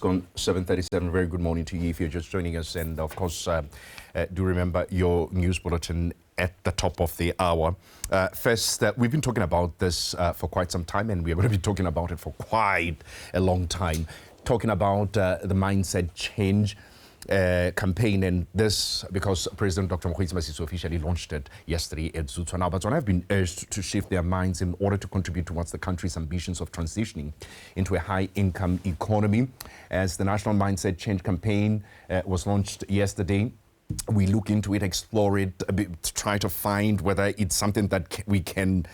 just gone 7:37. Very good morning to you if you're just joining us. And of course, do remember your news bulletin at the top of the hour. First, we've been talking about this for quite some time, and we're going to be talking about it for quite a long time. Talking about the mindset change campaign, and this because President Dr. Mokgweetsi Masisi officially launched it yesterday at Botswana. Botswana have been urged to shift their minds in order to contribute towards the country's ambitions of transitioning into a high-income economy. As the National Mindset Change campaign was launched yesterday, we look into it, explore it, a bit, try to find whether it's something that we can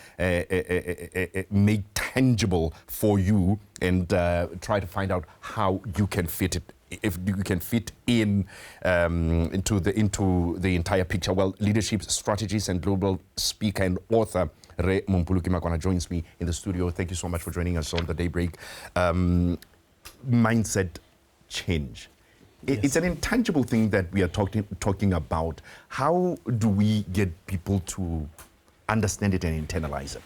make tangible for you, and try to find out how you can fit it. If you can fit in into the entire picture. Well, leadership strategies and global speaker and author Re Mumpuluki Makwana joins me in the studio. Thank you so much for joining us on the Daybreak. Mindset change. Yes. It's an intangible thing that we are talking about. How do we get people to understand it and internalize it?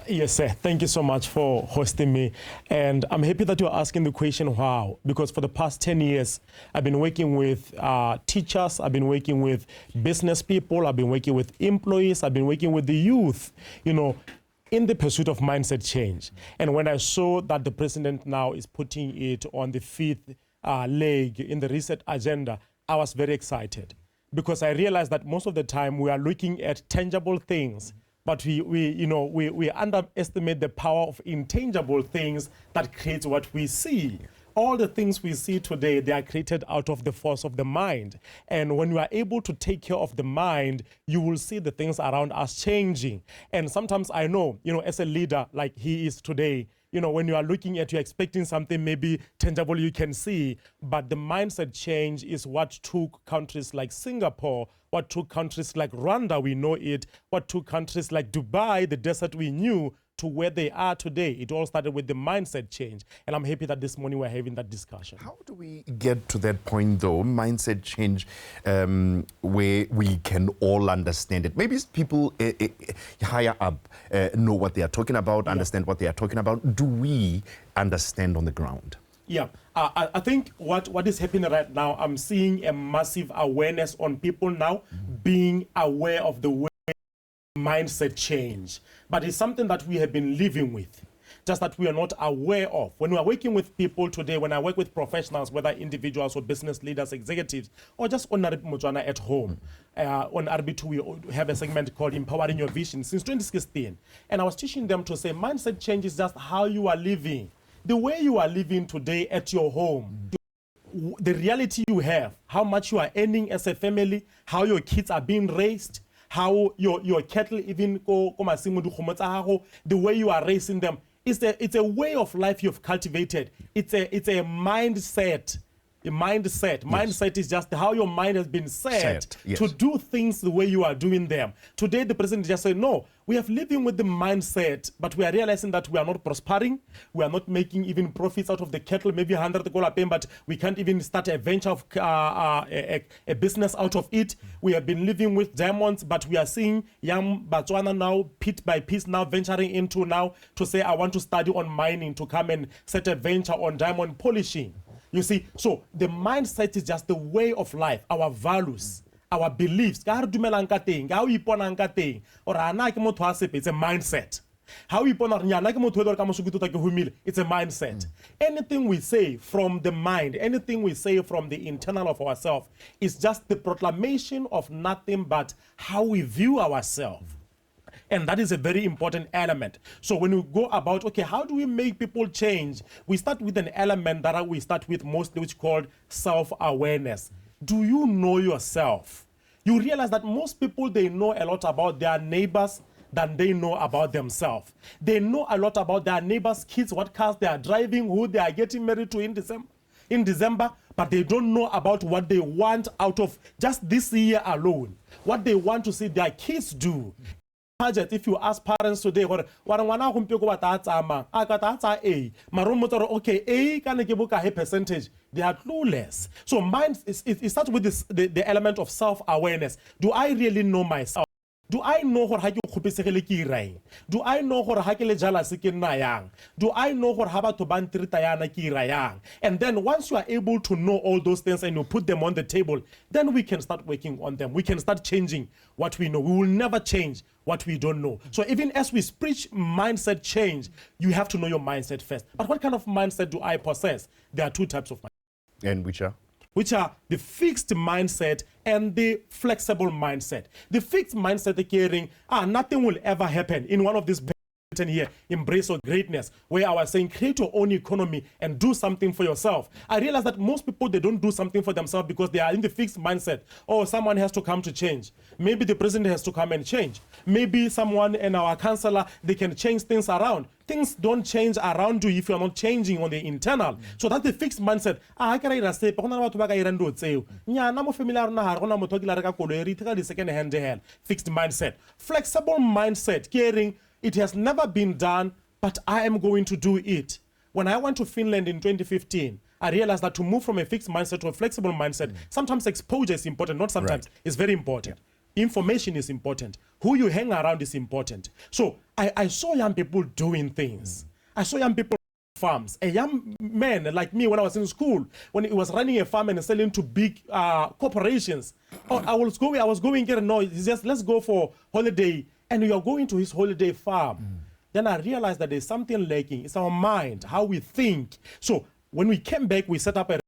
Yes, sir. Thank you so much for hosting me. And I'm happy that you're asking the question, how? Because for the past 10 years, I've been working with teachers, I've been working with business people, I've been working with employees, I've been working with the youth, you know, in the pursuit of mindset change. And when I saw that the president now is putting it on the fifth leg in the reset agenda, I was very excited, because I realized that most of the time we are looking at tangible things, but we underestimate the power of intangible things that creates what we see. All the things we see today, they are created out of the force of the mind. And when you are able to take care of the mind, you will see the things around us changing. And sometimes I know, as a leader like he is today, when you are looking at, you're expecting something maybe tangible you can see, but the mindset change is what took countries like Singapore, what took countries like Rwanda, we know it, what took countries like Dubai, the desert we knew, to where they are today. It all started with the mindset change. And I'm happy that this morning we're having that discussion. How do we get to that point, though, mindset change, where we can all understand it? Maybe people higher up know what they are talking about, understand what they are talking about. Do we understand on the ground? Yeah, I think what is happening right now, I'm seeing a massive awareness on people now being aware of the way mindset change. But it's something that we have been living with, just that we are not aware of. When we are working with people today, when I work with professionals, whether individuals or business leaders, executives, or just on Botswana at home, on RB2 we have a segment called Empowering Your Vision since 2016. And I was teaching them to say mindset change is just how you are living. The way you are living today at your home, the reality you have, how much you are earning as a family, how your kids are being raised, how your cattle even go the way you are raising them. It's a way of life you've cultivated. It's a mindset. A mindset. Yes. Mindset is just how your mind has been set yes. to do things the way you are doing them. Today, the president just said, no, we are living with the mindset, but we are realizing that we are not prospering. We are not making even profits out of the cattle, maybe $100 but we can't even start a venture of a business out of it. We have been living with diamonds, but we are seeing young Botswana now, piece by piece, now venturing into now to say, I want to study on mining, to come and set a venture on diamond polishing. You see, so the mindset is just the way of life, our values, our beliefs. It's a mindset. It's a mindset. Anything we say from the mind, anything we say from the internal of ourselves is just the proclamation of nothing but how we view ourselves. And that is a very important element. So when we go about, okay, how do we make people change? We start with an element that we start with mostly, which is called self-awareness. Do you know yourself? You realize that most people, they know a lot about their neighbors than they know about themselves. They know a lot about their neighbors' kids, what cars they are driving, who they are getting married to in December, but they don't know about what they want out of just this year alone, what they want to see their kids do. If you ask parents today, okay, A can give a percentage, they are clueless. So mind it starts with the element of self-awareness. Do I really know myself? Do I know what kgopisegele ke ira eng? Do I know gore ha ke le jealous ke nna yang? Do I know gore ha batho ba ntirita yana ke ira yang? And then once you are able to know all those things and you put them on the table, then we can start working on them. We can start changing what we know. We will never change what we don't know. So even as we preach mindset change, you have to know your mindset first. But what kind of mindset do I possess? There are two types of mindset. And which are? Which are the fixed mindset and the flexible mindset. The fixed mindset caring, nothing will ever happen in one of these here, embrace your greatness, where I was saying create your own economy and do something for yourself. I realize that most people, they don't do something for themselves because they are in the fixed mindset. Oh, someone has to come to change. Maybe the president has to come and change. Maybe someone and our counselor, they can change things around. Things don't change around you if you're not changing on the internal. So that's the fixed mindset. I can ira se pa gona batho ba ka ira ndo tseo. Nya na mo family ya rona ha gona motho ke la re ka koloi re itheka di second hand hell. Fixed mindset. Flexible mindset caring, it has never been done, but I am going to do it. When I went to Finland in 2015, I realized that to move from a fixed mindset to a flexible mindset, sometimes exposure is important, not sometimes, it's very important. Information is important. Who you hang around is important. So I saw young people doing things. I saw young people farms. A young man like me when I was in school, when he was running a farm and selling to big corporations. I was going here, no, it's just let's go for holiday. And you're going to his holiday farm. Then I realized that there's something lacking. It's our mind, how we think. So when we came back, we set up a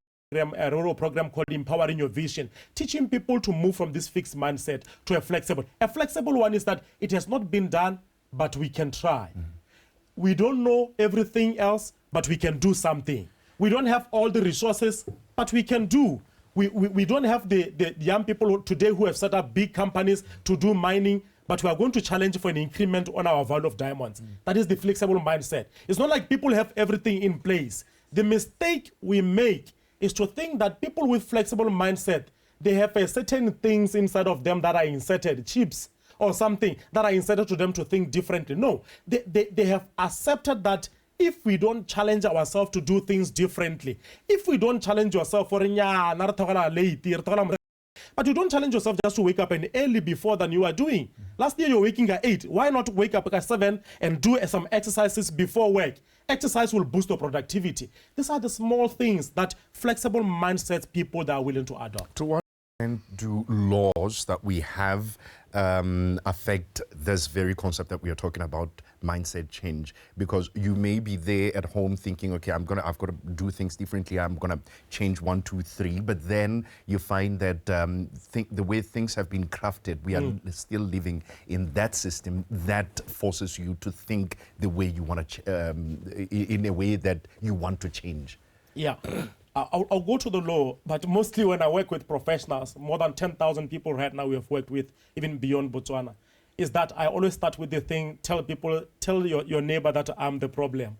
rural program called Empowering Your Vision, teaching people to move from this fixed mindset to a flexible. A flexible one is that it has not been done, but we can try. We don't know everything else, but we can do something. We don't have all the resources, but we can do. We don't have the young people today who have set up big companies to do mining, but we are going to challenge for an increment on our value of diamonds. That is the flexible mindset. It's not like people have everything in place. The mistake we make is to think that people with flexible mindset, they have certain things inside of them that are inserted, chips or something that are inserted to them to think differently. No, they have accepted that if we don't challenge ourselves to do things differently, if we don't challenge yourself for but you don't challenge yourself just to wake up an early before than you are doing. Last year you were waking at 8. Why not wake up at 7 and do some exercises before work? Exercise will boost your productivity. These are the small things that flexible mindsets people that are willing to adopt. To what extent do laws that we have affect this very concept that we are talking about, mindset change? Because you may be there at home thinking, okay, I've got to do things differently. I'm going to change 1, 2, 3. But then you find that the way things have been crafted, we are still living in that system that forces you to think the way you want to, in a way that you want to change. Yeah. I'll go to the law, but mostly when I work with professionals, more than 10,000 people right now we have worked with, even beyond Botswana, is that I always start with the thing, tell your neighbor that I'm the problem.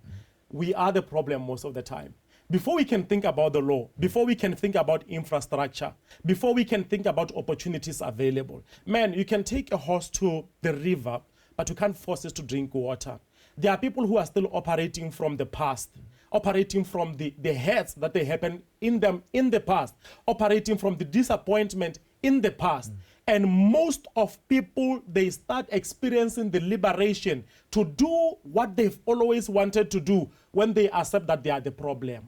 We are the problem most of the time. Before we can think about the law, before we can think about infrastructure, before we can think about opportunities available, man, you can take a horse to the river, but you can't force it to drink water. There are people who are still operating from the past, operating from the hurts that they happened in them in the past, operating from the disappointment in the past. And most of people, they start experiencing the liberation to do what they've always wanted to do when they accept that they are the problem.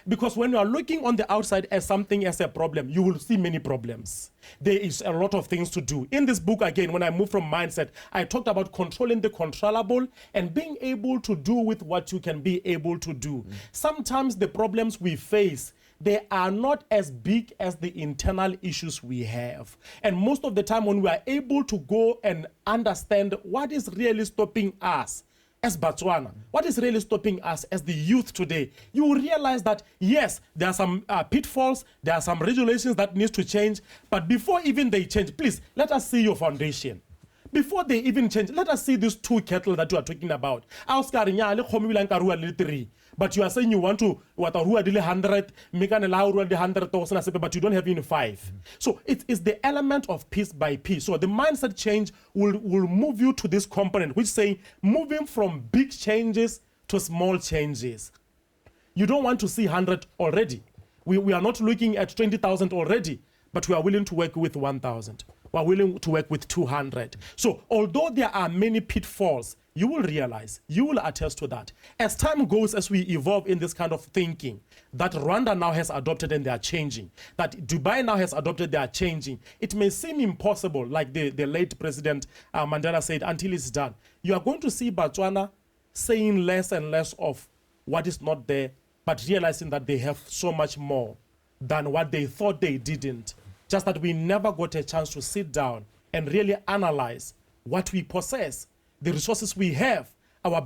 Because when you are looking on the outside as something as a problem, you will see many problems. There is a lot of things to do. In this book, again, when I moved from mindset, I talked about controlling the controllable and being able to do with what you can be able to do. Sometimes the problems we face, they are not as big as the internal issues we have. And most of the time when we are able to go and understand what is really stopping us as Botswana, what is really stopping us as the youth today, you will realize that, yes, there are some pitfalls, there are some regulations that need to change, but before even they change, please, let us see your foundation. Before they even change, let us see these 2 cattle that you are talking about. But you are saying you want to what 100, make an 100,000, but you don't have even 5. So it is the element of piece by piece. So the mindset change will move you to this component, which say moving from big changes to small changes. You don't want to see 100 already. We are not looking at 20,000 already, but we are willing to work with 1,000. we're willing to work with 200. So although there are many pitfalls, you will realize, you will attest to that. As time goes, as we evolve in this kind of thinking, that Rwanda now has adopted and they are changing, that Dubai now has adopted, they are changing. It may seem impossible, like the late President Mandela said, until it's done. You are going to see Botswana saying less and less of what is not there, but realizing that they have so much more than what they thought they didn't. Just that we never got a chance to sit down and really analyze what we possess, the resources we have, our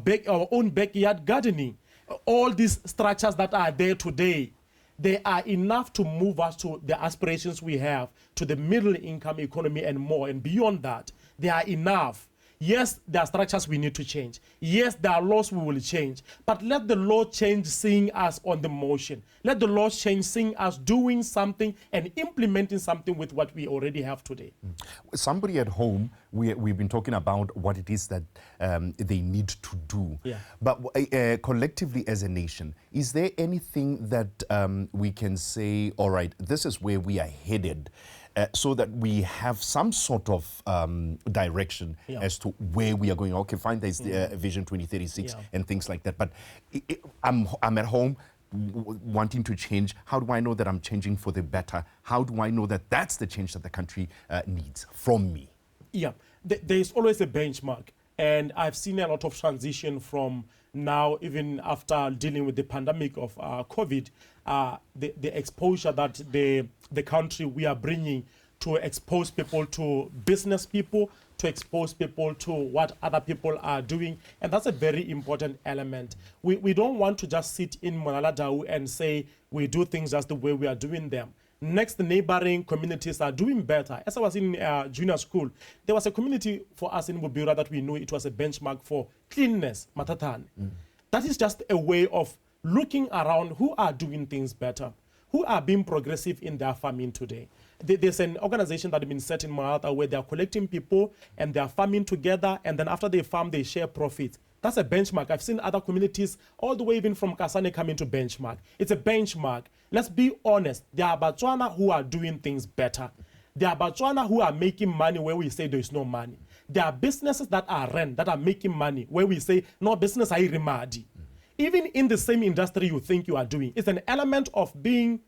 own backyard gardening, all these structures that are there today. They are enough to move us to the aspirations we have, to the middle income economy and more. And beyond that, they are enough. Yes, there are structures we need to change. Yes, there are laws we will change. But let the law change seeing us on the motion. Let the law change seeing us doing something and implementing something with what we already have today. Somebody at home, we've been talking about what it is that they need to do. Yeah. But collectively as a nation, is there anything that we can say, all right, this is where we are headed? So that we have some sort of direction as to where we are going. Okay, fine, there's the Vision 2036 and things like that. But I'm at home wanting to change. How do I know that I'm changing for the better? How do I know that that's the change that the country needs from me? Yeah, there's always a benchmark. And I've seen a lot of transition from now, even after dealing with the pandemic of COVID, the exposure that the country we are bringing to expose people to business people, to expose people to what other people are doing. And that's a very important element. We don't want to just sit in Monaladau and say we do things just the way we are doing them. Next, neighboring communities are doing better. As I was in junior school, there was a community for us in Mubira that we knew it was a benchmark for cleanliness, Matatan. That is just a way of looking around who are doing things better, who are being progressive in their farming today. There's an organization that has been set in Malta where they are collecting people and they are farming together, and then after they farm, they share profits. That's a benchmark. I've seen other communities all the way even from Kasane coming to benchmark. It's a benchmark. Let's be honest. There are Botswana who are doing things better. There are Botswana who are making money where we say there is no money. There are businesses that are run, that are making money where we say no business are remadi. Even in the same industry you think you are doing, it's an element of doing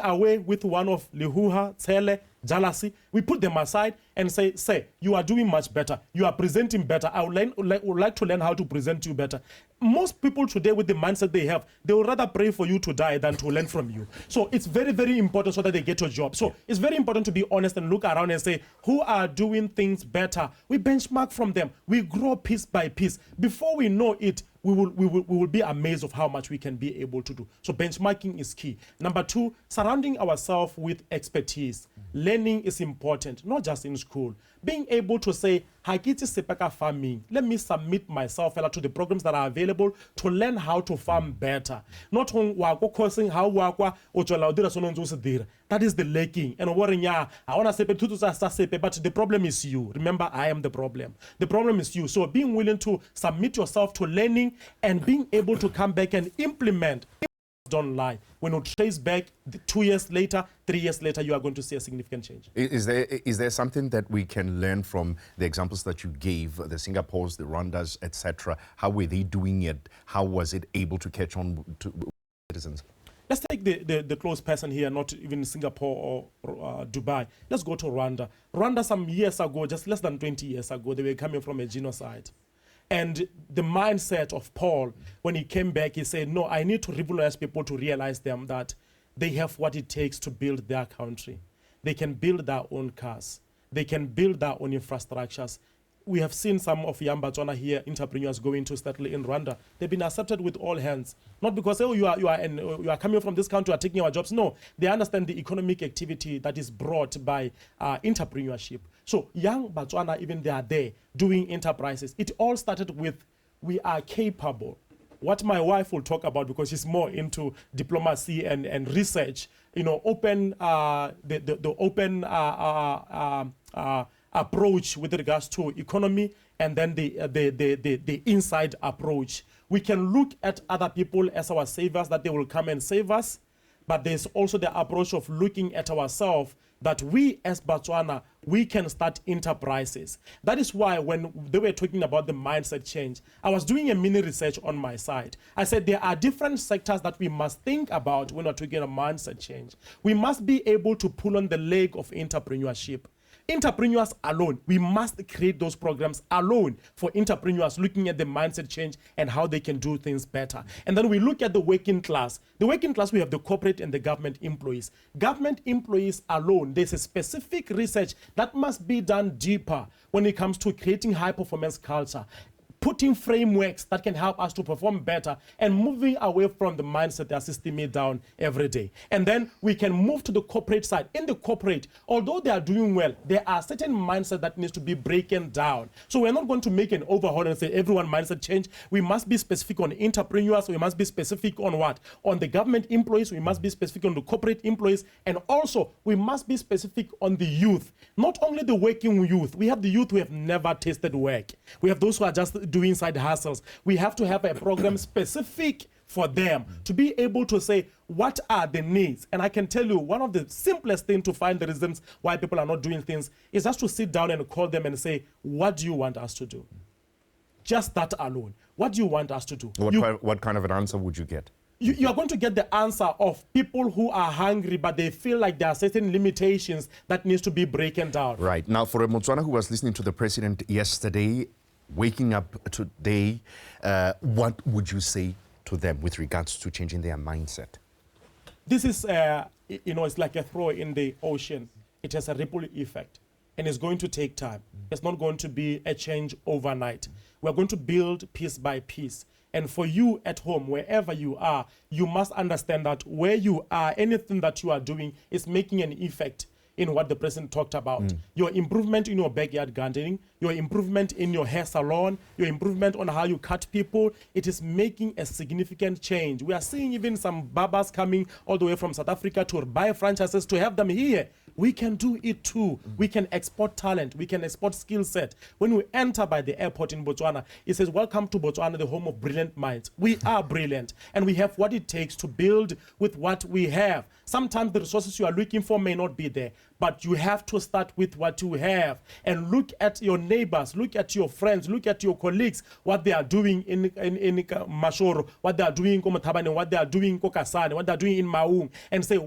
away with one of Lihuha, Tsele, jealousy. We put them aside and say, you are doing much better. You are presenting better. I would like to learn how to present you better. Most people today with the mindset they have, they would rather pray for you to die than to learn from you. So it's very, very important so that they get a job. So it's very important to be honest and look around and say, who are doing things better? We benchmark from them. We grow piece by piece. Before we know it, we will be amazed of how much we can be able to do. So benchmarking is key. Number two, surrounding ourselves with expertise. Learning is important, not just in school. Being able to say, Hakiti Sepeka farming, let me submit myself to the programs that are available to learn how to farm better. Not on wako causing how wako ocholaudira sononzo. That is the lacking. And worrying, I want to say, but the problem is you. Remember, I am the problem. The problem is you. So being willing to submit yourself to learning and being able to come back and implement. Don't lie. When you trace back 2 years later, 3 years later, you are going to see a significant change. Is there something that we can learn from the examples that you gave, the Singapores, the Rwandas, etc.? How were they doing it? How was it able to catch on to citizens? Let's take the close person here, not even Singapore or Dubai. Let's go to Rwanda. Rwanda some years ago, just less than 20 years ago, they were coming from a genocide. And the mindset of Paul, when he came back, he said, no, I need to revolutionize people to realize them that they have what it takes to build their country. They can build their own cars. They can build their own infrastructures. We have seen some of young Botswana here, entrepreneurs going to settle in Rwanda. They've been accepted with all hands. Not because, oh, you are coming from this country, you are taking our jobs. No, they understand the economic activity that is brought by entrepreneurship. So young Botswana, even they are there doing enterprises. It all started with, we are capable. What my wife will talk about, because she's more into diplomacy and research, open the open approach with regards to economy, and then the inside approach. We can look at other people as our saviors, that they will come and save us, but there's also the approach of looking at ourselves, that we as Botswana, we can start enterprises. That is why when they were talking about the mindset change, I was doing a mini research on my side. I said there are different sectors that we must think about when we're talking about mindset change. We must be able to pull on the leg of entrepreneurship. Entrepreneurs alone, we must create those programs alone for entrepreneurs looking at the mindset change and how they can do things better. And then we look at the working class. The working class, we have the corporate and the government employees. Government employees alone, there's a specific research that must be done deeper when it comes to creating high performance culture, putting frameworks that can help us to perform better and moving away from the mindset that system me down every day. And then we can move to the corporate side. In the corporate, although they are doing well, there are certain mindset that needs to be broken down. So we're not going to make an overhaul and say everyone mindset change. We must be specific on entrepreneurs. We must be specific on what? On the government employees. We must be specific on the corporate employees. And also, we must be specific on the youth. Not only the working youth. We have the youth who have never tasted work. We have those who are just doing side hustles. We have to have a program specific for them to be able to say what are the needs. And I can tell you one of the simplest things to find the reasons why people are not doing things is just to sit down and call them and say, what do you want us to do? Just that alone. What do you want us to do? What kind of an answer would you get? You are going to get the answer of people who are hungry, but they feel like there are certain limitations that needs to be broken down. Right. Now, for a Botswana who was listening to the president yesterday, waking up today, what would you say to them with regards to changing their mindset? This is, it's like a throw in the ocean. It has a ripple effect, and it's going to take time. It's not going to be a change overnight. We're going to build piece by piece. And for you at home, wherever you are, you must understand that where you are, anything that you are doing is making an effect in what the president talked about. Your improvement in your backyard gardening, your improvement in your hair salon, your improvement on how you cut people, it is making a significant change. We are seeing even some barbers coming all the way from South Africa to buy franchises to have them here. We can do it too. We can export talent. We can export skill set. When we enter by the airport in Botswana, it says, welcome to Botswana, the home of brilliant minds. We are brilliant, and we have what it takes to build with what we have. Sometimes the resources you are looking for may not be there, but you have to start with what you have and look at your neighbors, look at your friends, look at your colleagues, what they are doing in Mashoro, what they are doing in Komotabane, what they are doing in Kokasane, what they are doing in Maung, and say,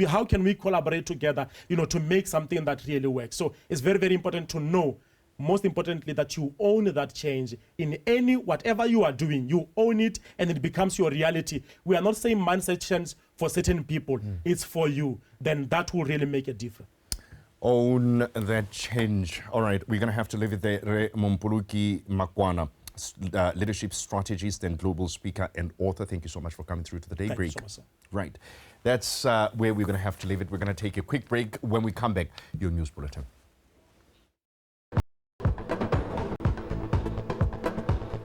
how can we collaborate together, to make something that really works. So it's very, very important to know, most importantly, that you own that change in whatever you are doing. You own it, and it becomes your reality. We are not saying mindset change for certain people. It's for you. Then that will really make a difference. Own that change. All right, we're going to have to leave it there. Mokgweetsi Makwana, leadership strategist and global speaker and author. Thank you so much for coming through to the Daybreak. Thank you so much, sir. Right. That's where we're going to have to leave it. We're going to take a quick break. When we come back, your news bulletin.